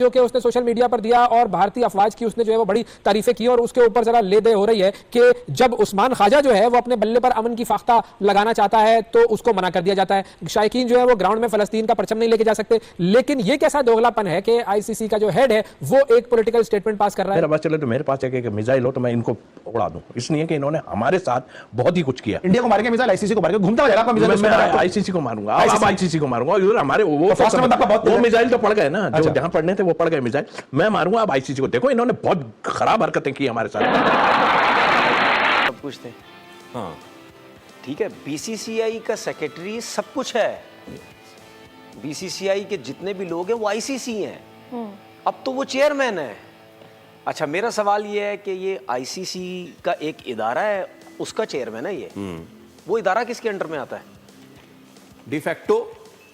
के उसने social media पर दिया और भारतीय अफवाज की उसने जो है वो बड़ी तारीफें की और उसके ऊपर जरा ले दे हो रही है कि जब उस्मान ख्वाजा जो है वो अपने बल्ले पर अमन की फाख्ता लगाना चाहता है तो उसको मना कर दिया जाता है। शायकीन जो है वो ग्राउंड में फलस्तीन का परचम नहीं लेके जा सकते, लेकिन ये कैसा दोगलापन है कि आईसीसी का जो हेड है वो एक पॉलिटिकल स्टेटमेंट पास कर रहा है। मेरा बात चले तो मेरे पास एक मिसाइल हो तो मैं इनको उड़ा दूं, इसलिए कि इन्होंने हमारे साथ बहुत ही कुछ किया। इंडिया को मार के मिसाइल आईसीसी को मार के घूमता जाएगा आपका मिसाइल। मैं आईसीसी को मारूंगा, आईसीसी को मारूंगा। इधर हमारे वो मिसाइल तो पड़ गए ना, जो जहां पड़ने थे वो पड़ गए मिसाइल, मैं मारूंगा अब आईसीसी को। देखो इन्होंने बहुत खराब हरकतें की हमारे साथ। सब कुछ थे, हाँ ठीक है। बीसीसीआई का सेक्रेटरी सब कुछ है, बीसीसीआई के जितने भी लोग हैं वो आईसीसी हैं, अब तो वो चेयरमैन है। अच्छा मेरा सवाल ये है कि ये आईसीसी का एक इदारा है, उसका चेयरमैन है ये, वो इदारा किसके अंडर में आता है? डिफेक्टो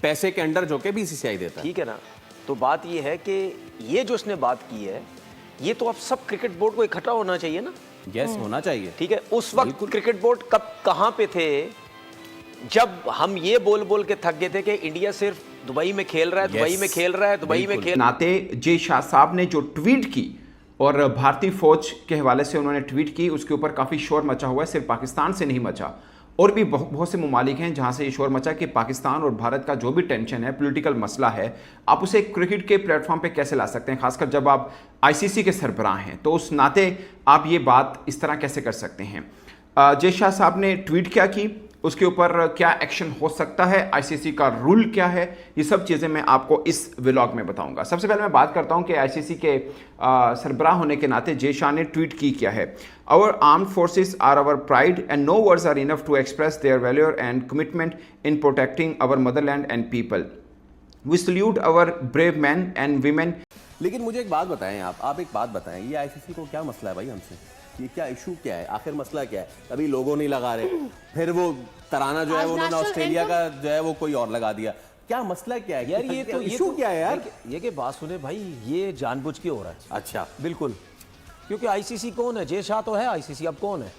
पैसे के अंडर जो के बीसीसीआई देता है, ठीक है ना। तो बात ये है कि ये जो उसने बात की है ये तो अब सब क्रिकेट बोर्ड को इकट्ठा होना चाहिए ना। यस होना चाहिए, ठीक है। उस वक्त क्रिकेट बोर्ड कब कहां पे थे जब हम ये बोल बोल के थक गए थे कि इंडिया सिर्फ दुबई में खेल रहा है, दुबई में खेल रहा है, दुबई में खेल। नाते जे शाह साहब ने जो ट्वीट की और भारतीय फौज के हवाले से उन्होंने ट्वीट की, उसके ऊपर काफ़ी शोर मचा हुआ है। सिर्फ पाकिस्तान से नहीं मचा, और भी बहुत से ममालिक हैं जहां से ये शोर मचा कि पाकिस्तान और भारत का जो भी टेंशन है, पॉलिटिकल मसला है, आप उसे क्रिकेट के प्लेटफॉर्म पे कैसे ला सकते हैं, खासकर जब आप आईसीसी के सरबराह हैं। तो उस नाते आप ये बात इस तरह कैसे कर सकते हैं। जे शाह साहब ने ट्वीट क्या की, उसके ऊपर क्या एक्शन हो सकता है, आईसीसी का रूल क्या है, ये सब चीज़ें मैं आपको इस व्लॉग में बताऊंगा। सबसे पहले मैं बात करता हूं कि आईसीसी के सरबराह होने के नाते जे शाह ने ट्वीट की क्या है। Our armed forces are our pride and no words are enough to express their valour and commitment in protecting our motherland and people. We salute our brave men and women. लेकिन मुझे एक बात बताएं, आप एक बात बताएं, ये आईसीसी को क्या मसला है भाई हमसे? ये क्या इशू क्या है, आखिर मसला क्या है? कभी लोगों नहीं लगा रहे, फिर वो तराना जो है उन्होंने ऑस्ट्रेलिया का जो है वो कोई और लगा दिया। क्या मसला क्या है यार? ये तो इशू क्या है यार? ये कि बात सुने भाई, ये जानबूझ के हो रहा है। अच्छा बिल्कुल, क्योंकि आईसीसी कौन है? जे शाह तो है आईसीसी, अब कौन है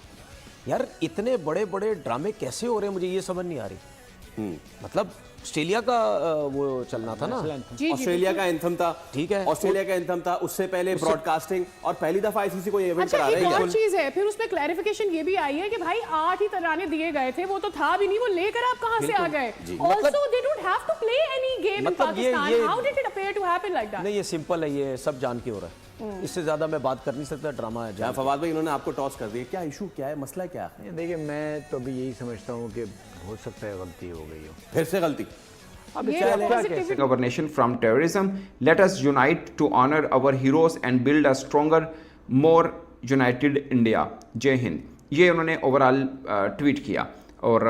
यार? इतने बड़े बड़े ड्रामे कैसे हो रहे हैं, मुझे ये समझ नहीं आ रही। मतलब ऑस्ट्रेलिया का वो चलना था ना, ऑस्ट्रेलिया का एंथम था, ठीक है, ऑस्ट्रेलिया का एंथम था, उससे पहले ब्रॉडकास्टिंग, और पहली दफा आईसीसी को ये इवेंट करा रहे हैं। एक और चीज है, फिर उसमें क्लैरिफिकेशन ये भी आई है कि भाई 8 ही तराने दिए गए थे, वो तो था भी नहीं, वो लेकर आप कहां से आ गए? Also they don't have to play any game in Pakistan. How did it appear to happen like that? नहीं, ये सिंपल है, ये सब जान के हो रहा है, इससे ज्यादा मैं बात कर नहीं सकता। ड्रामा है जहाँ फवाद भाई इन्होंने आपको टॉस कर दिया, क्या इशू क्या है, मसला क्या है? देखिए मैं तो अभी यही समझता हूँ कि हो सकता है गलती हो गई हो, फिर से गलती। Our nation from terrorism. Let us unite to honor our heroes and build a stronger, more united India. जय हिंद। ये उन्होंने ओवरऑल ट्वीट किया और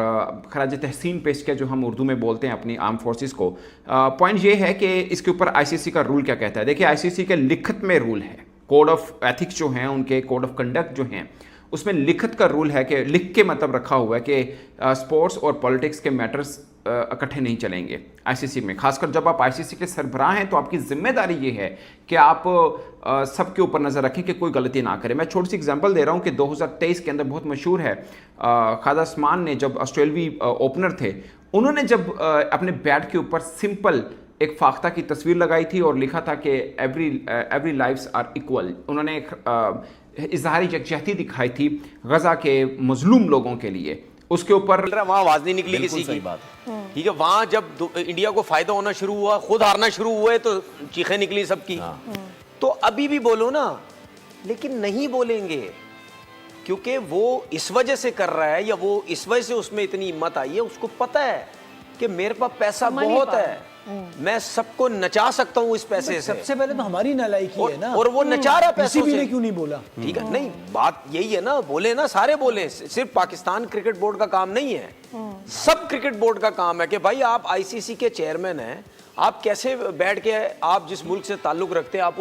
खराज तहसीन पेश किया, जो हम उर्दू में बोलते हैं अपनी आर्म फोर्सेस को। पॉइंट ये है कि इसके ऊपर आईसीसी का रूल क्या कहता है। देखिए आईसीसी के लिखत में रूल है, कोड ऑफ एथिक्स जो हैं उनके, कोड ऑफ कंडक्ट जो हैं, उसमें लिखत का रूल है कि लिख के मतलब रखा हुआ है कि स्पोर्ट्स और पॉलिटिक्स के मैटर्स इकट्ठे नहीं चलेंगे आईसीसी में। खासकर जब आप आईसीसी के सरबराह हैं तो आपकी जिम्मेदारी ये है कि आप सबके ऊपर नज़र रखें कि कोई गलती ना करे। मैं छोटी सी एग्जांपल दे रहा हूं कि 2023 के अंदर बहुत मशहूर है, ख्वाजा उस्मान ने जब ऑस्ट्रेलवी ओपनर थे, उन्होंने जब अपने बैट के ऊपर सिंपल एक फाख्ता की तस्वीर लगाई थी और लिखा था कि एवरी लाइव्स आर इक्वल। उन्होंने एक इजहारी यकजहती दिखाई थी गजा के मजलूम लोगों के लिए। उसके ऊपर वहां आवाज नहीं निकली किसी की, ठीक है। वहां जब इंडिया को फायदा होना शुरू हुआ, खुद हारना शुरू हुए, तो चीखें निकली सबकी। तो अभी भी बोलो ना, लेकिन नहीं बोलेंगे क्योंकि वो इस वजह से कर रहा है, या वो इस वजह से उसमें इतनी हिम्मत आई है, उसको पता है कि मेरे पास पैसा बहुत है, मैं सबको नचा सकता हूँ इस पैसे से। सबसे पहले तो हमारी नालायकी है ना, और वो नचा रहा पैसों से। क्यों नहीं बोला? ठीक है, नहीं बात यही है ना, बोले ना, सारे बोले, सिर्फ पाकिस्तान क्रिकेट बोर्ड का काम नहीं है, सब क्रिकेट बोर्ड का काम है कि भाई आप आईसीसी के चेयरमैन हैं, आप कैसे बैठ के, आप जिस मुल्क से ताल्लुक रखते हैं, आप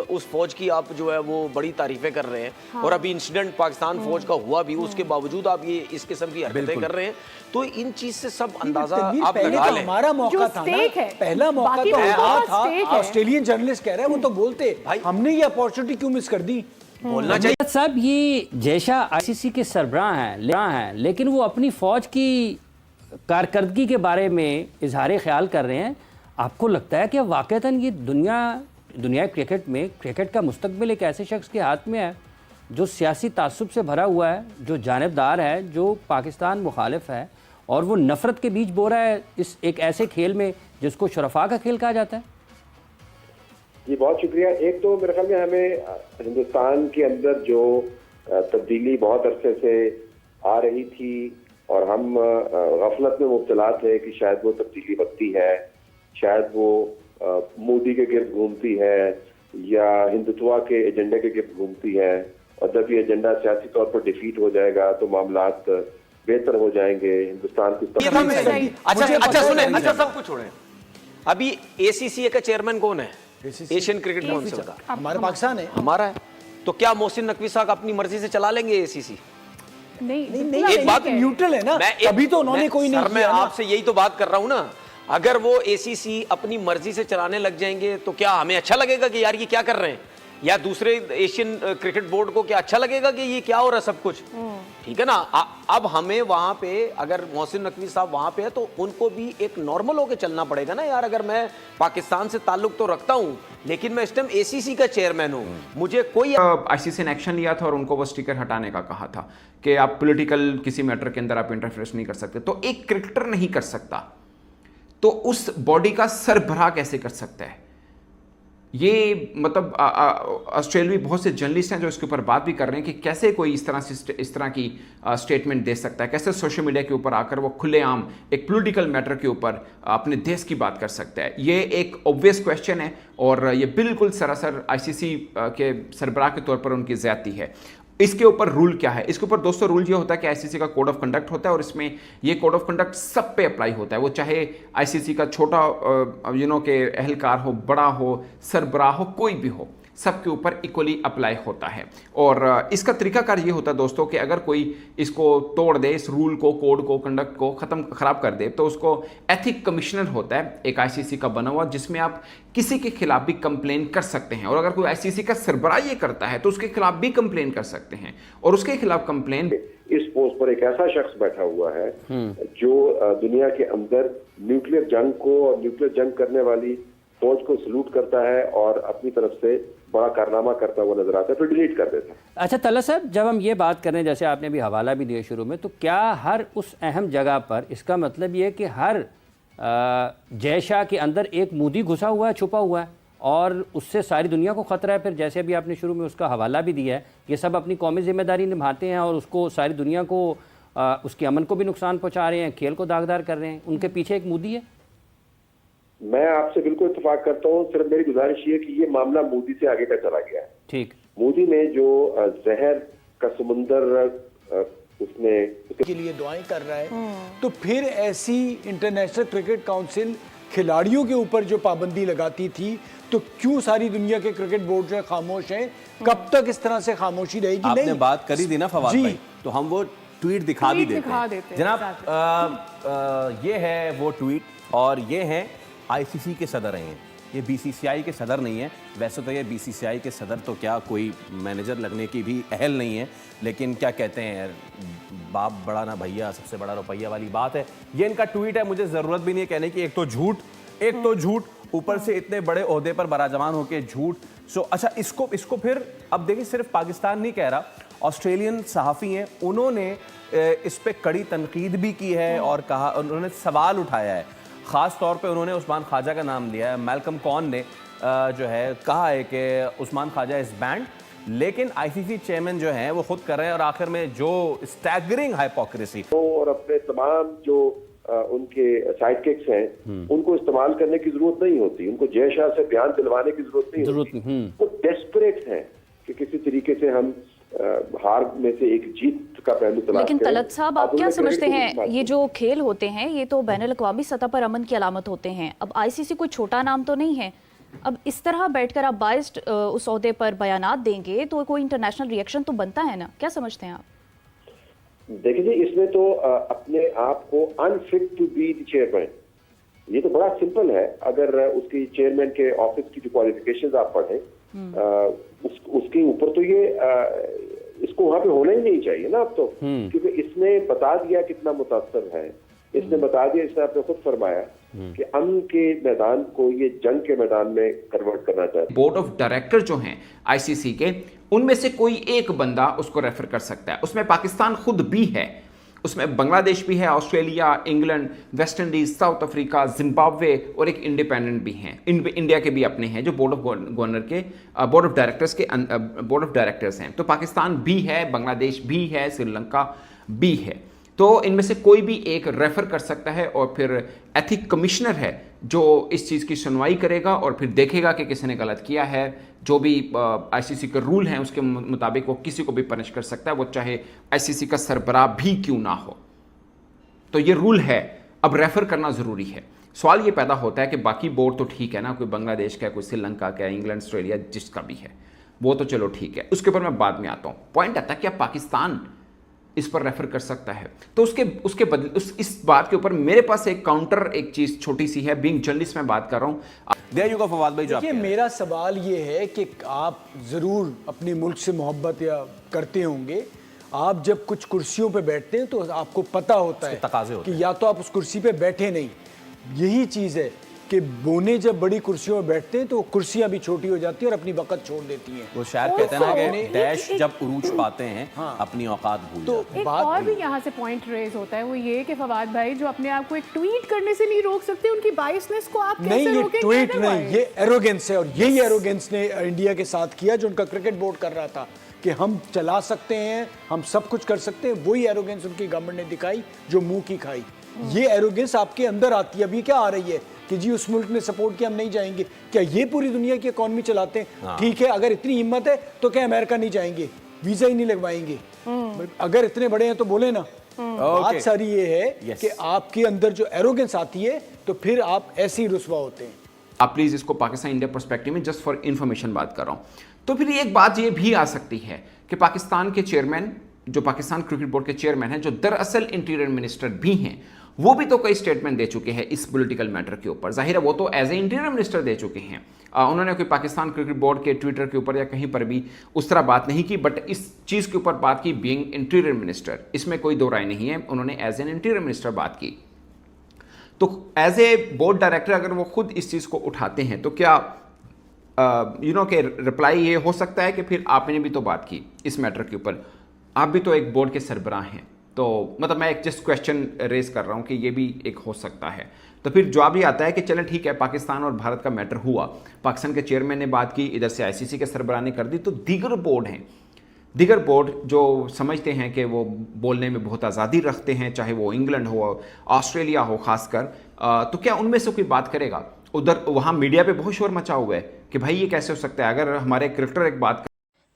उस फौज की आप जो है वो बड़ी तारीफें कर रहे हैं। हाँ। और अभी इंसिडेंट पाकिस्तान फौज का हुआ भी, उसके बावजूद आप ये इस किस्म की हरकतें कर रहे हैं, तो इन चीज से सब अंदाजा आप लगा लें। हमारा मौका था ना, पहला मौका तो हमारा था। ऑस्ट्रेलियन जर्नलिस्ट कह रहे हैं, वो तो बोलते भाई हमने ये अपॉर्चुनिटी क्यों मिस कर दी? बोलना चाहिए साहब। ये जैसा आईसीसी के सरबराह हैं, लेकिन वो अपनी फौज की कारकर्दगी के बारे में इजहार ख्याल कर रहे हैं। आपको लगता है कि वाकईतन ये दुनिया दुनियाई क्रिकेट में क्रिकेट का मुस्तकबिल एक ऐसे शख्स के हाथ में है जो सियासी तासुब से भरा हुआ है, जो जानिबदार है, जो पाकिस्तान मुखालिफ है और वो नफरत के बीज बो रहा है इस एक ऐसे खेल में जिसको शरफा का खेल कहा जाता है। जी बहुत शुक्रिया। एक तो मेरे ख्याल में हमें हिंदुस्तान के अंदर जो तब्दीली बहुत अरसे से आ रही थी और हम गफलत में मुब्तला थे कि शायद वो तब्दीली बनती है, शायद वो मोदी के गिर्द घूमती है या हिंदुत्व के एजेंडे के गिर्द घूमती है, और जब ये एजेंडा सियासी तौर पर डिफीट हो जाएगा तो मामलात बेहतर हो जाएंगे हिंदुस्तान की। अच्छा सुने, अच्छा सब कुछ छोड़े, अभी एसीसी का चेयरमैन कौन है? एशियन क्रिकेट काउंसिल का हमारा पाकिस्तान है, हमारा है। तो क्या मोहसिन नकवी साहब अपनी मर्जी से चला लेंगे एसीसी? नहीं, एक बात न्यूट्रल है ना, अभी तो उन्होंने कोई नहीं किया। मैं आपसे यही तो बात कर रहा हूं ना, अगर वो एसीसी अपनी मर्जी से चलाने लग जाएंगे तो क्या हमें अच्छा लगेगा कि यार ये क्या कर रहे हैं, या दूसरे एशियन क्रिकेट बोर्ड को क्या अच्छा लगेगा कि ये क्या हो रहा है सब कुछ? ठीक है ना। अब हमें वहां पे अगर मोहसिन नकवी साहब वहां पे है तो उनको भी एक नॉर्मल होके चलना पड़ेगा ना यार। अगर मैं पाकिस्तान से ताल्लुक तो रखता हूं लेकिन मैं इस टाइम एसीसी का चेयरमैन हूं, मुझे कोई आईसीसी ने एक्शन लिया था और उनको वो स्टिकर हटाने का कहा था कि आप पॉलिटिकल किसी मैटर के अंदर आप इंटरफेरेंस नहीं कर सकते। तो एक क्रिकेटर नहीं कर सकता तो उस बॉडी का सरबराह कैसे कर सकता है? ये मतलब ऑस्ट्रेलिया बहुत से जर्नलिस्ट हैं जो इसके ऊपर बात भी कर रहे हैं कि कैसे कोई इस तरह की स्टेटमेंट दे सकता है, कैसे सोशल मीडिया के ऊपर आकर वो खुलेआम एक पॉलिटिकल मैटर के ऊपर अपने देश की बात कर सकता है। ये एक ऑब्वियस क्वेश्चन है और ये बिल्कुल सरासर आईसीसी के सरबराह के तौर पर उनकी ज़्यादती है। इसके ऊपर रूल क्या है? इसके ऊपर दोस्तों रूल ये होता है कि आईसीसी का कोड ऑफ कंडक्ट होता है और इसमें ये कोड ऑफ कंडक्ट सब पे अप्लाई होता है, वो चाहे आईसीसी का छोटा के एहलकार हो, बड़ा हो, सरबराह हो, कोई भी हो, सबके ऊपर इक्वली अप्लाई होता है। और इसका तरीकाकार ये होता है दोस्तों कि अगर कोई इसको तोड़ दे, इस रूल को, कोड को, कंडक्ट को खराब कर दे, तो उसको एथिक कमिश्नर होता है एक आईसीसी का बना हुआ, जिसमें आप किसी के खिलाफ भी कंप्लेन कर सकते हैं। और अगर कोई आईसीसी का सरबराह ये करता है तो उसके खिलाफ भी कंप्लेन कर सकते हैं और उसके खिलाफ कंप्लेन। इस पोस्ट पर एक ऐसा शख्स बैठा हुआ है जो दुनिया के अंदर न्यूक्लियर जंग को और न्यूक्लियर जंग करने वाली फौज को सलूट करता है और अपनी तरफ से बड़ा कारनामा करता हुआ नजर आता है, फिर डिलीट कर देता है। अच्छा तल्ला साहब, जब हम ये बात कर रहे हैं, जैसे आपने भी हवाला भी दिया शुरू में, तो क्या हर उस अहम जगह पर इसका मतलब ये है कि हर जय शाह के अंदर एक मोदी घुसा हुआ है, छुपा हुआ है और उससे सारी दुनिया को खतरा है? फिर जैसे अभी आपने शुरू में उसका हवाला भी दिया है, ये सब अपनी कौमी जिम्मेदारी निभाते हैं और उसको सारी दुनिया को उसके अमन को भी नुकसान पहुँचा रहे हैं, खेल को दागदार कर रहे हैं, उनके पीछे एक मोदी है। मैं आपसे बिल्कुल इत्तेफाक करता हूँ, सिर्फ मेरी गुजारिश ये कि ये मामला मोदी से आगे का चला गया है। ठीक, मोदी ने जो जहर का समुंदर उसने के लिए दुआएं कर रहा है, तो फिर ऐसी इंटरनेशनल क्रिकेट काउंसिल खिलाड़ियों के ऊपर जो पाबंदी लगाती थी, तो क्यों सारी दुनिया के क्रिकेट बोर्ड जो खामोश हैं? कब तक इस तरह से खामोशी रहेगी? आपने बात करी थी ना फवाद भाई, तो हम वो ट्वीट दिखा भी देते हैं जनाब। ये है वो ट्वीट और ये है आईसीसी के सदर हैं, ये बीसीसीआई के सदर नहीं है। वैसे तो ये बीसीसीआई के सदर तो क्या कोई मैनेजर लगने की भी अहल नहीं है, लेकिन क्या कहते हैं, बाप बड़ा ना भैया, सबसे बड़ा रुपया वाली बात है। ये इनका ट्वीट है, मुझे ज़रूरत भी नहीं है कहने की, एक तो झूठ, ऊपर से इतने बड़े ओहदे पर बराजमान होकर झूठ। अच्छा, इसको फिर अब देखिए, सिर्फ पाकिस्तान नहीं कह रहा, ऑस्ट्रेलियन सहाफ़ी हैं, उन्होंने इस पर कड़ी तनकीद भी की है और कहा, उन्होंने सवाल उठाया है। ख़ास तौर पे उन्होंने उस्मान ख्वाजा का नाम लिया है। मैल्कम कॉन ने जो है कहा है कि उस्मान ख्वाजा इज़ बैंड, लेकिन आईसीसी चेयरमैन जो हैं वो खुद कर रहे हैं। और आखिर में जो स्टैगरिंग हाइपोक्रेसी और अपने तमाम जो उनके साइड किक्स हैं उनको इस्तेमाल करने की जरूरत नहीं होती, उनको जय शाह से बयान दिलवाने की जरूरत नहीं होती। वो डेस्परेट हैं कि किसी तरीके से हम हार में से एक जीत का पहलू तलाश लेकिन तलत साहब, आप क्या समझते हैं, ये जो खेल होते हैं ये तो बैनुल-अक़वामी सतह पर अमन की अलामत होते हैं। अब आईसीसी कोई छोटा नाम तो नहीं है, अब इस तरह बैठकर आप बाइस्ड उस ओहदे पर बयानात देंगे तो कोई इंटरनेशनल रिएक्शन तो बनता है ना? क्या समझते हैं आप? देखिए, इसमें तो अपने आप को unfit to be the chairman, ये तो बड़ा सिंपल है। अगर उसकी चेयरमैन के ऑफिस की जो क्वालिफिकेशंस आप पढ़ें, उसके ऊपर तो ये इसको वहां पे होना ही नहीं चाहिए ना अब तो, क्योंकि इसने बता दिया कितना मुतासर है, इसने बता दिया, इसने आपने खुद फरमाया कि अमन के मैदान को ये जंग के मैदान में कन्वर्ट करना चाहते हैं। बोर्ड ऑफ डायरेक्टर जो हैं आईसीसी के, उनमें से कोई एक बंदा उसको रेफर कर सकता है। उसमें पाकिस्तान खुद भी है, उसमें बांग्लादेश भी है, Australia, England, West Indies, south Africa, Zimbabwe और एक इंडिपेंडेंट भी हैं। इंडिया के भी अपने हैं जो बोर्ड ऑफ गवर्नर के बोर्ड ऑफ डायरेक्टर्स के बोर्ड ऑफ डायरेक्टर्स हैं। तो पाकिस्तान भी है, बांग्लादेश भी है, श्रीलंका भी है। तो इनमें से कोई भी एक रेफर कर सकता है और फिर एथिक कमिश्नर है जो इस चीज़ की सुनवाई करेगा और फिर देखेगा कि किसी ने गलत किया है। जो भी आईसीसी के रूल हैं उसके मुताबिक वो किसी को भी पनिश कर सकता है, वो चाहे आईसीसी का सरबराह भी क्यों ना हो। तो ये रूल है, अब रेफर करना ज़रूरी है। सवाल ये पैदा होता है कि बाकी बोर्ड तो ठीक है ना, कोई बांग्लादेश का, कोई श्रीलंका का, इंग्लैंड, ऑस्ट्रेलिया, जिसका भी है वो तो चलो ठीक है, उसके ऊपर मैं बाद में आता हूँ। पॉइंट आता है कि पाकिस्तान इस पर रेफर कर सकता है। तो उसके बदले इस बात के ऊपर मेरे पास एक काउंटर, एक चीज छोटी सी है, बीइंग जर्नलिस्ट मैं बात कर रहा हूं। देयर यू गो फवाद भाई। देखिए, मेरा सवाल ये है कि आप जरूर अपने मुल्क से मोहब्बत या करते होंगे, आप जब कुछ कुर्सियों पे बैठते हैं तो आपको पता होता है कि या तो आप उस कुर्सी पे बैठे नहीं। यही चीज है कि बोने जब बड़ी कुर्सियों में बैठते हैं तो कुर्सियां भी छोटी हो जाती है और अपनी वक़्त छोड़ देती हैं। वो शायद कहते हैं ना कि डैश जब उरूज पाते हैं अपनी औकात भूल जाते हैं। एक और भी यहाँ से पॉइंट रेज होता है, वो ये कि फवाद भाई जो अपने आप को एक ट्वीट करने से नहीं रोक सकते, उनकी बाइसनेस को आप कैसे रोकेंगे? ये ट्वीट नहीं, ये एरोगेंस है। और यही एरोगेंस ने इंडिया के साथ किया जो उनका क्रिकेट बोर्ड कर रहा था कि हम चला सकते हैं, हम सब कुछ कर सकते हैं। वही एरोगेंस उनकी गवर्नमेंट ने दिखाई जो मुंह की खाई। ये एरोगेंस आपके अंदर आती है। अभी क्या आ रही है कि जी उस मुल्क ने सपोर्ट किया, हम नहीं जाएंगे। क्या ये पूरी दुनिया की इकॉनमी चलाते हैं? ठीक है, अगर इतनी हिम्मत है तो क्या अमेरिका नहीं जाएंगे, वीजा ही नहीं लगवाएंगे? अगर इतने बड़े हैं तो बोले ना। बात सारी ये है कि आपके अंदर जो एरोगेंस आती है तो फिर आप ऐसे ही रुसवा होते हैं। आप प्लीज इसको पाकिस्तान इंडिया पर्सपेक्टिव में जस्ट फॉर इंफॉर्मेशन बात कर रहा हूं। तो फिर एक बात ये भी आ सकती है कि पाकिस्तान के चेयरमैन, जो पाकिस्तान क्रिकेट बोर्ड के चेयरमैन हैं, जो दरअसल इंटीरियर मिनिस्टर भी हैं, वो भी तो कई स्टेटमेंट दे चुके हैं इस पॉलिटिकल मैटर के ऊपर। जाहिर है वो तो एज ए इंटीरियर मिनिस्टर दे चुके हैं। उन्होंने कोई पाकिस्तान क्रिकेट बोर्ड के ट्विटर के ऊपर या कहीं पर भी उस तरह बात नहीं की, बट इस चीज़ के ऊपर बात की बीइंग इंटीरियर मिनिस्टर, इसमें कोई दो राय नहीं है। उन्होंने एज एन इंटीरियर मिनिस्टर बात की। तो एज ए बोर्ड डायरेक्टर अगर वो खुद इस चीज़ को उठाते हैं तो क्या के रिप्लाई ये हो सकता है कि फिर आपने भी तो बात की इस मैटर के ऊपर, आप भी तो एक बोर्ड के सरबराह हैं। तो मतलब मैं एक जस्ट क्वेश्चन रेज कर रहा हूँ कि ये भी एक हो सकता है। तो फिर जवाब ये आता है कि चलें ठीक है, पाकिस्तान और भारत का मैटर हुआ, पाकिस्तान के चेयरमैन ने बात की, इधर से आईसीसी के सरबराह ने कर दी, तो दीगर बोर्ड हैं, दीगर बोर्ड जो समझते हैं कि वो बोलने में बहुत आज़ादी रखते हैं, चाहे वो इंग्लैंड हो, ऑस्ट्रेलिया हो खासकर, तो क्या उनमें से कोई बात करेगा? उधर वहाँ मीडिया पे बहुत शोर मचा हुआ है कि भाई ये कैसे हो सकता है। अगर हमारे क्रिकेटर एक बात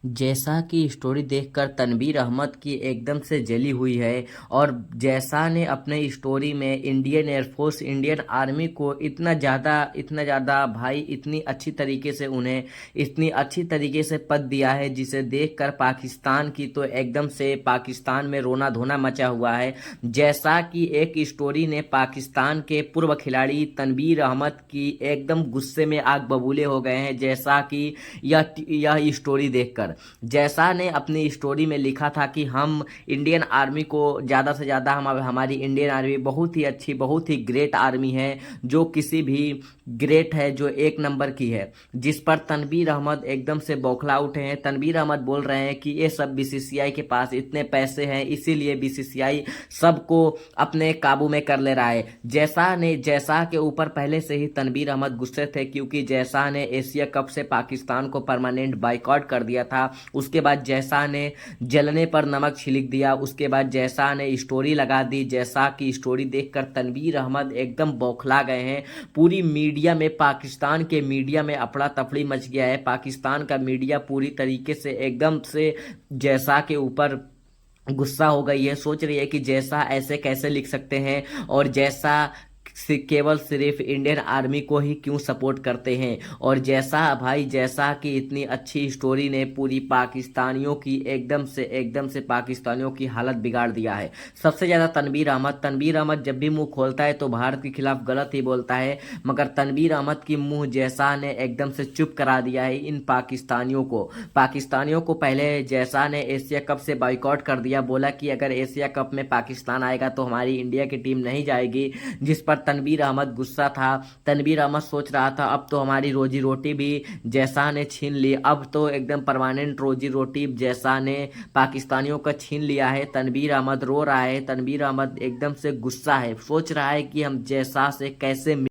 जैसा की स्टोरी देखकर तनवीर अहमद की एकदम से जली हुई है, और जैसा ने अपने स्टोरी में इंडियन एयरफोर्स, इंडियन आर्मी को इतना ज़्यादा भाई इतनी अच्छी तरीके से उन्हें इतनी अच्छी तरीके से पद दिया है, जिसे देखकर पाकिस्तान की तो एकदम से पाकिस्तान में रोना धोना मचा हुआ है। जैसा कि एक स्टोरी ने पाकिस्तान के पूर्व खिलाड़ी तनवीर अहमद की एकदम गुस्से में आग बबूले हो गए हैं। जैसा कि यह स्टोरी देखकर जैसा ने अपनी स्टोरी में लिखा था कि हम इंडियन आर्मी को ज़्यादा से ज़्यादा हमारी इंडियन आर्मी बहुत ही अच्छी, बहुत ही ग्रेट आर्मी है, जो किसी भी ग्रेट है, जो एक नंबर की है, जिस पर तनवीर अहमद एकदम से बौखला उठे हैं। तनवीर अहमद बोल रहे हैं कि ये सब बीसीसीआई के पास इतने पैसे हैं, इसीलिए बीसीसीआई सबको अपने काबू में कर ले रहा है। जैसा के ऊपर पहले से ही तनवीर अहमद गुस्से थे, क्योंकि जैसा ने एशिया कप से पाकिस्तान को परमानेंट बाइकआउट कर दिया था। उसके बाद जैसा ने जलने पर नमक छिड़क दिया, उसके बाद जैसा ने स्टोरी लगा दी। जैसा की स्टोरी देखकर तनवीर अहमद एकदम बौखला गए हैं। पूरी मीडिया में, पाकिस्तान के मीडिया में अफड़ा तफड़ी मच गया है। पाकिस्तान का मीडिया पूरी तरीके से एकदम से जैसा के ऊपर गुस्सा हो गई है, सोच रही है कि जैसा ऐसे कैसे लिख सकते हैं, और जैसा केवल सिर्फ इंडियन आर्मी को ही क्यों सपोर्ट करते हैं। और जैसा कि इतनी अच्छी स्टोरी ने पूरी पाकिस्तानियों की एकदम से पाकिस्तानियों की हालत बिगाड़ दिया है। सबसे ज़्यादा तनवीर अहमद जब भी मुंह खोलता है तो भारत के खिलाफ गलत ही बोलता है, मगर तनवीर अहमद की मुंह जैसा ने एकदम से चुप करा दिया है इन पाकिस्तानियों को पहले जैसा ने एशिया कप से बाइकआउट कर दिया, बोला कि अगर एशिया कप में पाकिस्तान आएगा तो हमारी इंडिया की टीम नहीं जाएगी, जिस पर तनवीर अहमद गुस्सा था। तनवीर अहमद सोच रहा था अब तो हमारी रोजी रोटी भी जैसा ने छीन ली, अब तो एकदम परमानेंट रोजी रोटी जैसा ने पाकिस्तानियों का छीन लिया है। तनवीर अहमद रो रहा है, तनवीर अहमद एकदम से गुस्सा है, सोच रहा है कि हम जैसा से कैसे